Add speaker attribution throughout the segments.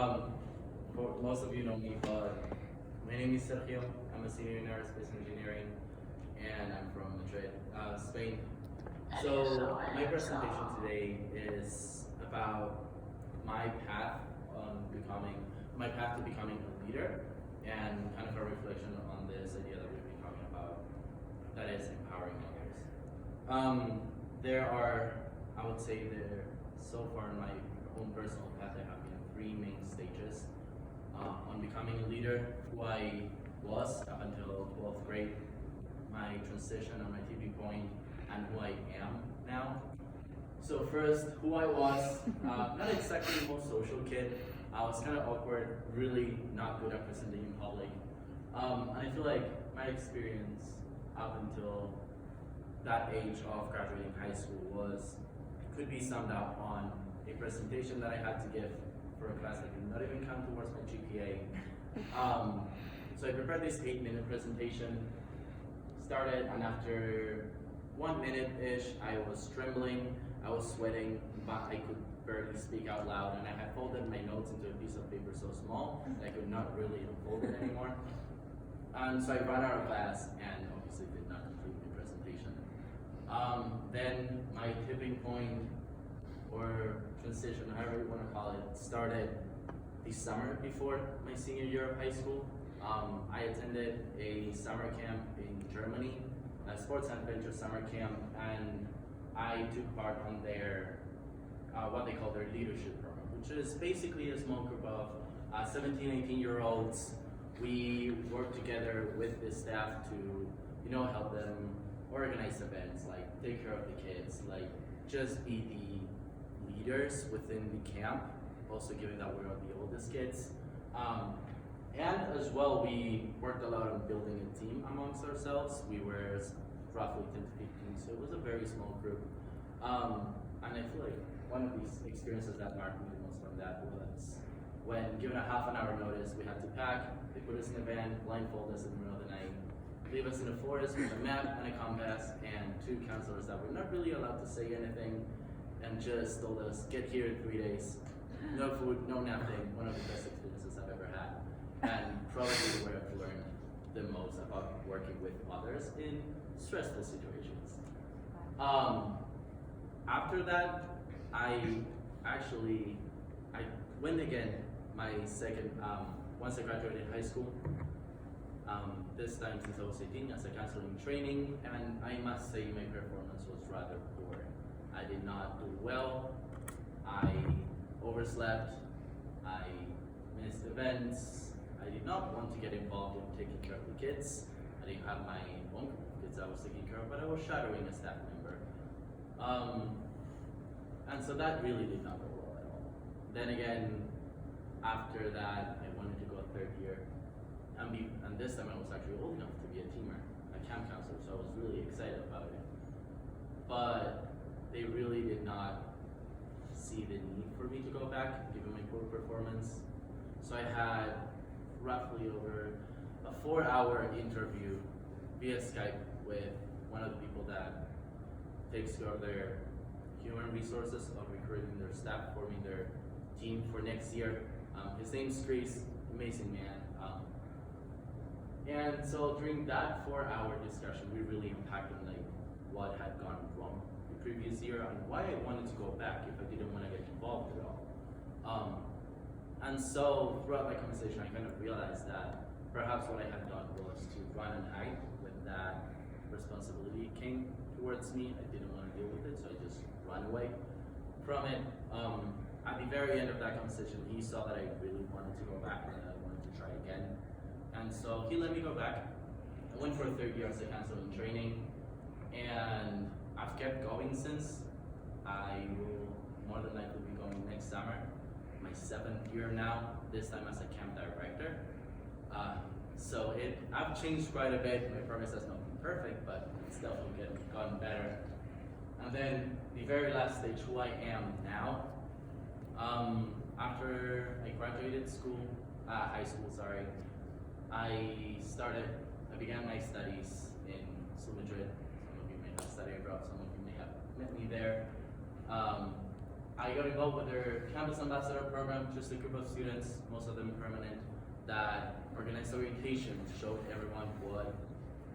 Speaker 1: For most of you know me, but my name is Sergio. I'm a senior in aerospace engineering, and I'm from Madrid, Spain. So my presentation today is about my path to becoming a leader, and kind of a reflection on this idea that we've been talking about, that is empowering others. I would say so far in my own personal path, there have been three main stages on becoming a leader: who I was up until 12th grade, my transition or my tipping point, and who I am now. So first, who I was, not exactly the most social kid. I was kind of awkward, really not good at presenting in public. And I feel like my experience up until that age of graduating high school could be summed up on a presentation that I had to give for a class that did not even count towards my GPA. So I prepared this 8-minute presentation, started, and after 1 minute-ish, I was trembling, I was sweating, but I could barely speak out loud, and I had folded my notes into a piece of paper so small that I could not really unfold it anymore. And so I ran out of class and obviously did not complete the presentation. Then my tipping point, or transition, however you want to call it, started the summer before my senior year of high school. I attended a summer camp in Germany, a sports and adventure summer camp, and I took part on their, what they call their leadership program, which is basically a small group of 17, 18-year-olds. We work together with the staff to, help them organize events, like take care of the kids, like just be the leaders within the camp, also given that we're the oldest kids. And as well, we worked a lot on building a team amongst ourselves. We were roughly 10 to 15, so it was a very small group. And I feel like one of these experiences that marked me the most from that was when, given a half an hour notice, we had to pack. They put us in a van, blindfold us in the middle of the night, leave us in a forest with a map and a compass, and 2 counselors that were not really allowed to say anything, and just told us, get here in 3 days, no food, no napping. One of the best experiences I've ever had, and probably where I've learned the most about working with others in stressful situations. After that, I went again my second, once I graduated high school, this time since I was 18, as a counselor in training, and I must say my performance was rather poor. I did not do well, I overslept, I missed events, I did not want to get involved in taking care of the kids. I didn't have my own group of kids I was taking care of, but I was shadowing a staff member. And so that really did not go well at all. Then again, after that, I wanted to go 3rd year. And this time I was actually old enough to be a teamer, a camp counselor, so I was really excited about it. But they really did not see the need for me to go back, given my poor performance. So I had roughly over a 4-hour interview via Skype with one of the people that takes care of their human resources, of recruiting their staff, forming their team for next year. His name's Chris, amazing man. And so during that 4-hour discussion, we really unpacked on what had gone wrong the previous year and why I wanted to go back if I didn't want to get involved at all. And so throughout my conversation, I kind of realized that perhaps what I had done was to run and hide when that responsibility came towards me. I didn't want to deal with it, so I just ran away from it. At the very end of that conversation, he saw that I really wanted to go back and I wanted to try again. And so he let me go back. I went for a 3rd year as a counselor in training, and I've kept going since. I will more than likely be going next summer, my 7th year now, this time as a camp director. So I've changed quite a bit. My progress has not been perfect, but it's definitely gotten better. And then the very last stage, who I am now. After I graduated high school, I began my studies in Madrid. Some of you may have studied abroad, some of you may have met me there. I got involved with their campus ambassador program, just a group of students, most of them permanent, that organized orientation, showed everyone what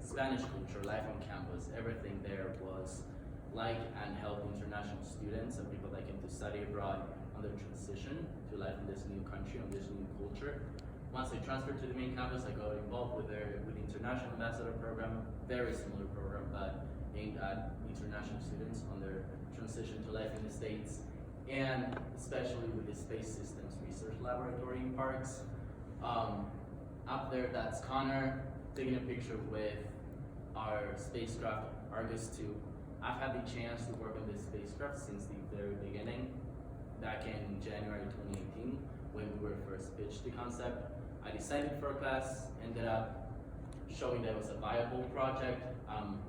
Speaker 1: Spanish culture, life on campus, everything there was like, and helped international students and people that came to study abroad on their transition to life in this new country, on this new culture. Once I transferred to the main campus, I got involved with the International Ambassador Program, very similar program, but aimed at international students on their transition to life in the States, and especially with the Space Systems Research Laboratory in Parks. Up there, that's Connor, taking a picture with our spacecraft, Argus 2. I've had the chance to work on this spacecraft since the very beginning, back in January 2018, when we were first pitched the concept. I designed it for a class, ended up showing that it was a viable project.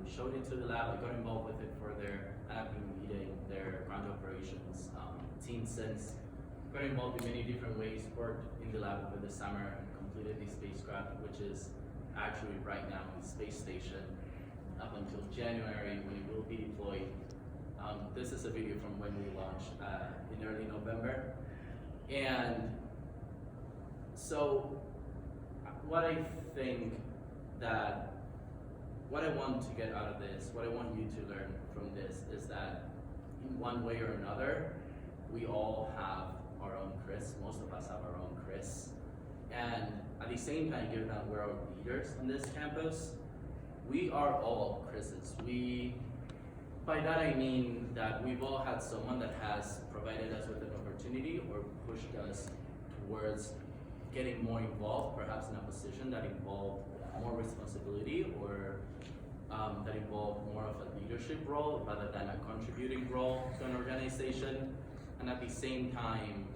Speaker 1: We showed it to the lab, I got involved with it further, and I've been leading their ground operations team since. Got involved in many different ways, worked in the lab over the summer, and completed the spacecraft, which is actually right now in the space station up until January when it will be deployed. This is a video from when we launched in early November. And so what I think that, what I want to get out of this, what I want you to learn from this is that in one way or another, we all have our own Chris, most of us have our own Chris. And at the same time, given that we're all leaders on this campus, we are all Chris's. By that I mean that we've all had someone that has provided us with an opportunity or pushed us towards getting more involved, perhaps in a position that involved more responsibility or that involved more of a leadership role rather than a contributing role to an organization. And at the same time,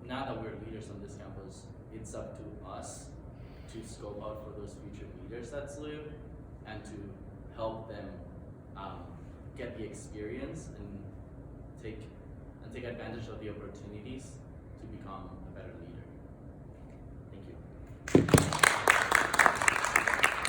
Speaker 1: now that we're leaders on this campus, it's up to us to scope out for those future leaders at SLU and to help them get the experience and take advantage of the opportunities to become a better leader.